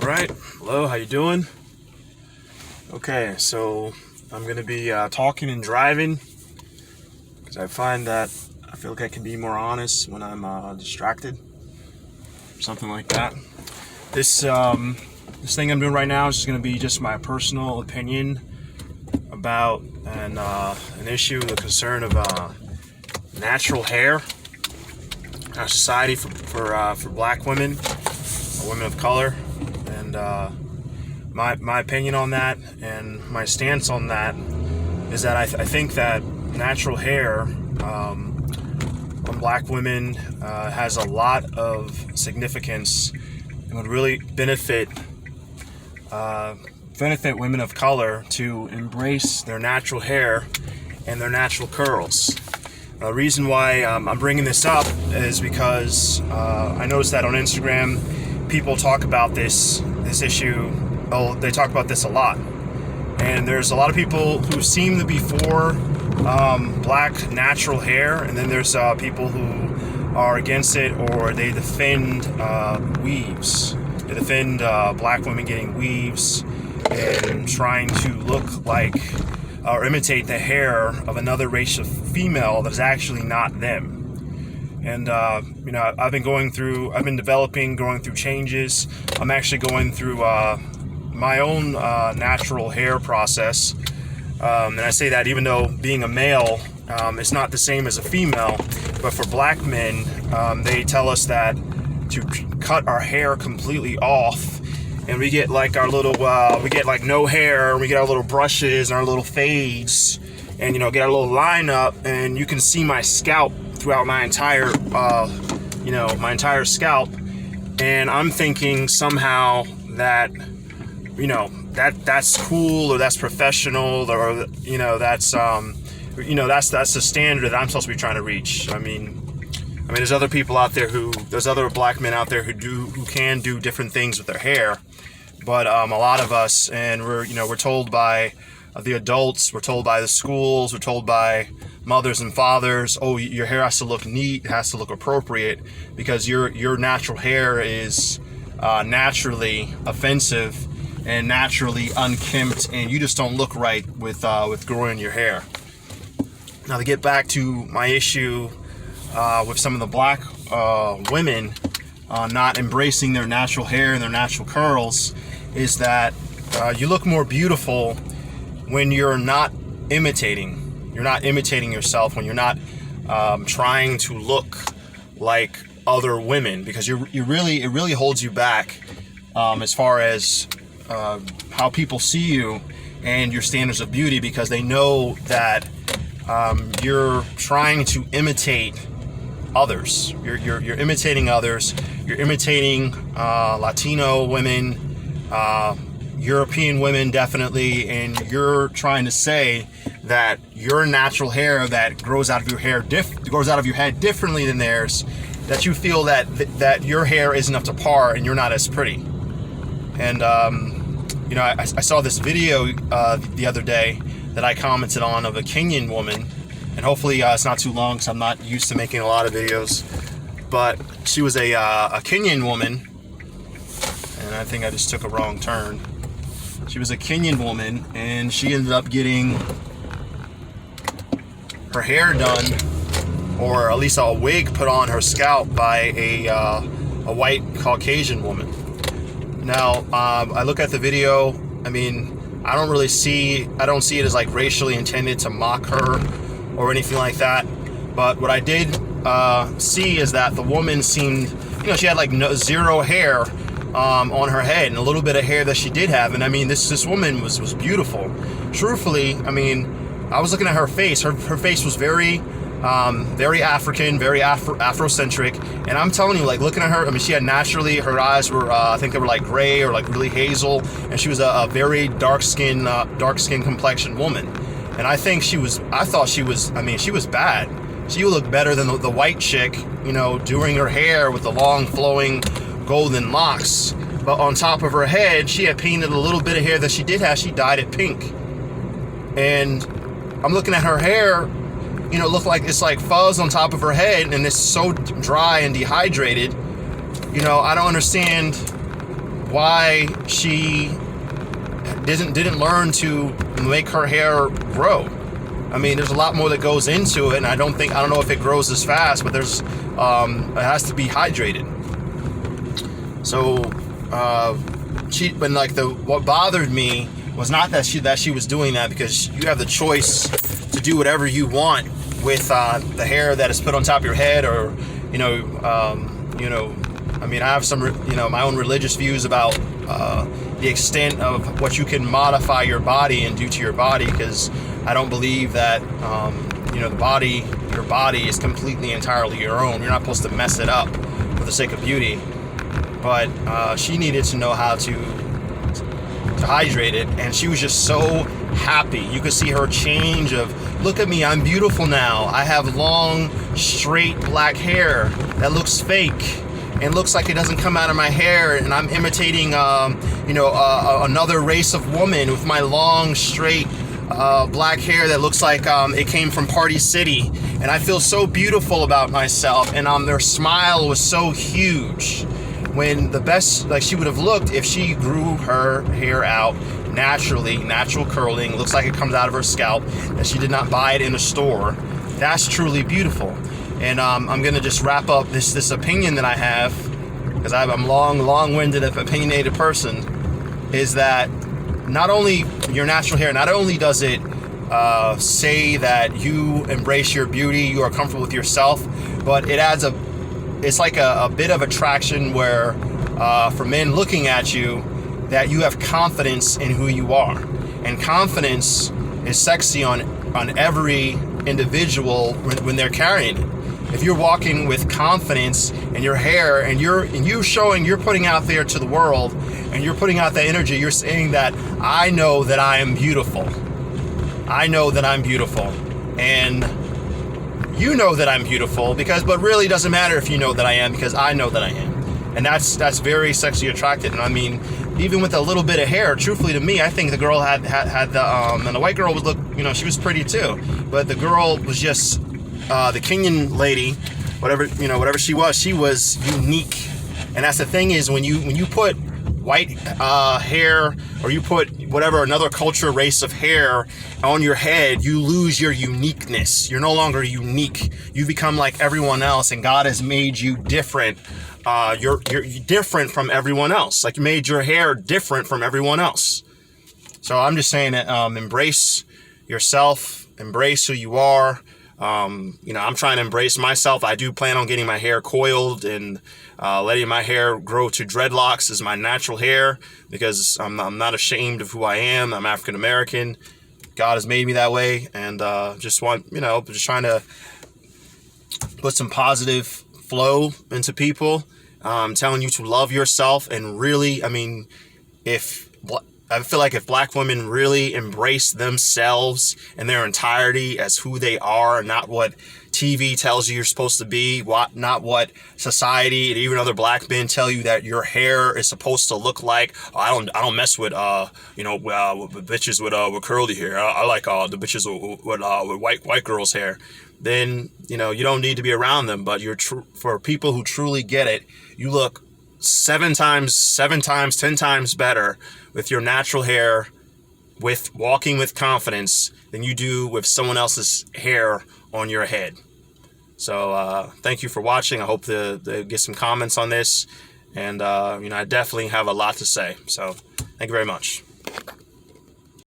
right, hello, how you doing? Okay, so I'm gonna be talking and driving because I find that I feel like I can be more honest when I'm distracted, something like that. This thing I'm doing right now is just gonna be just my personal opinion about an issue, the concern of natural hair in our society for Black women, or women of color, and my opinion on that and my stance on that is that I think that natural hair on Black women has a lot of significance and would really benefit women of color to embrace their natural hair and their natural curls. The reason why I'm bringing this up is because I noticed that on Instagram people talk about this issue. Oh, they talk about this a lot, and there's a lot of people who seem to be for Black natural hair, and then there's people who are against it, or they defend weaves. They defend Black women getting weaves and trying to look like or imitate the hair of another race of female that is actually not them. And I've been going through changes. I'm actually going through my own natural hair process, and I say that even though being a male is not the same as a female, but for Black men, they tell us that to cut our hair completely off, and we get like our little we get like no hair, and we get our little brushes and our little fades, and get our little lineup, and you can see my scalp throughout my entire scalp. And I'm thinking somehow that that's cool, or that's professional, or that's the standard that I'm supposed to be trying to reach. I mean there's other people out there there's other Black men out there who can do different things with their hair, but a lot of us, and we're told by the adults, we're told by the schools, we're told by mothers and fathers, oh, your hair has to look neat, it has to look appropriate, because your natural hair is naturally offensive and naturally unkempt, and you just don't look right with growing your hair. Now, to get back to my issue with some of the Black women not embracing their natural hair and their natural curls, is that you look more beautiful when you're not imitating. You're not imitating yourself, when you're not trying to look like other women, because it really holds you back as far as how people see you and your standards of beauty, because they know that you're trying to imitate others. You're imitating others. You're imitating Latino women, European women, definitely, and you're trying to say that your natural hair that grows out of your head differently than theirs, that you feel that your hair isn't up to par and you're not as pretty. And I saw this video the other day that I commented on, of a Kenyan woman, and hopefully it's not too long because I'm not used to making a lot of videos, but she was a Kenyan woman, and I think I just took a wrong turn. She was a Kenyan woman, and she ended up getting her hair done, or at least a wig put on her scalp, by a white Caucasian woman. Now, I look at the video. I mean, I don't see it as like racially intended to mock her or anything like that. But what I did see is that the woman seemed, she had like zero hair on her head, and a little bit of hair that she did have. And I mean, this woman was beautiful. Truthfully, I mean, I was looking at her face. Her face was very African, very Afrocentric, and I'm telling you, like, looking at her, I mean, she had naturally, her eyes were, I think they were like gray or like really hazel, and she was a very dark skin complexion woman. And I thought she was bad. She looked better than the white chick, doing her hair with the long flowing golden locks. But on top of her head, she had painted a little bit of hair that she did have, she dyed it pink. And I'm looking at her hair, look like it's like fuzz on top of her head, and it's so dry and dehydrated. I don't understand why she didn't learn to make her hair grow. I mean, there's a lot more that goes into it, and I don't know if it grows as fast, but it has to be hydrated. So what bothered me was not that she was doing that, because you have the choice to do whatever you want with the hair that is put on top of your head, or I mean, I have some my own religious views about the extent of what you can modify your body and do to your body, because I don't believe that your body is completely entirely your own. You're not supposed to mess it up for the sake of beauty. But she needed to know how to hydrate it, and she was just so happy. You could see her change of, look at me, I'm beautiful now. I have long, straight black hair that looks fake and looks like it doesn't come out of my hair, and I'm imitating another race of woman with my long, straight black hair that looks like it came from Party City, and I feel so beautiful about myself. And their smile was so huge, when the best, like, she would have looked if she grew her hair out naturally, natural curling, looks like it comes out of her scalp, that she did not buy it in a store. That's truly beautiful. And I'm gonna just wrap up this opinion that I have, because I'm long-winded, opinionated person, is that not only your natural hair, not only does it say that you embrace your beauty, you are comfortable with yourself, but it's like a bit of attraction where for men looking at you, that you have confidence in who you are. And confidence is sexy on every individual when they're carrying it. If you're walking with confidence in your hair, and you're putting out there to the world, and you're putting out that energy, you're saying that I know that I am beautiful. I know that I'm beautiful. And you know that I'm beautiful, but really doesn't matter if you know that I am, because I know that I am. And that's very sexually attractive. And I mean, even with a little bit of hair, truthfully to me, I think the girl had the and the white girl was she was pretty too, but the girl was just the Kenyan lady, whatever she was unique. And that's the thing, is when you put white hair, or you put whatever another culture, race of hair on your head, you lose your uniqueness. You're no longer unique. You become like everyone else, and God has made you different. You're different from everyone else. Like, you made your hair different from everyone else. So I'm just saying that embrace yourself, embrace who you are. I'm trying to embrace myself. I do plan on getting my hair coiled and letting my hair grow to dreadlocks as my natural hair, because I'm not ashamed of who I am. I'm African American. God has made me that way, and just trying to put some positive flow into people. Telling you to love yourself, and really, I mean, I feel like if black women really embrace themselves in their entirety as who they are, not what TV tells you you're supposed to be, not what society and even other black men tell you that your hair is supposed to look like. I don't mess with with bitches with curly hair. I like the bitches with white girls' hair. Then you don't need to be around them. But for people who truly get it, you look 10 times better with your natural hair, with walking with confidence, than you do with someone else's hair on your head. So thank you for watching. I hope to get some comments on this, and I definitely have a lot to say. So thank you very much.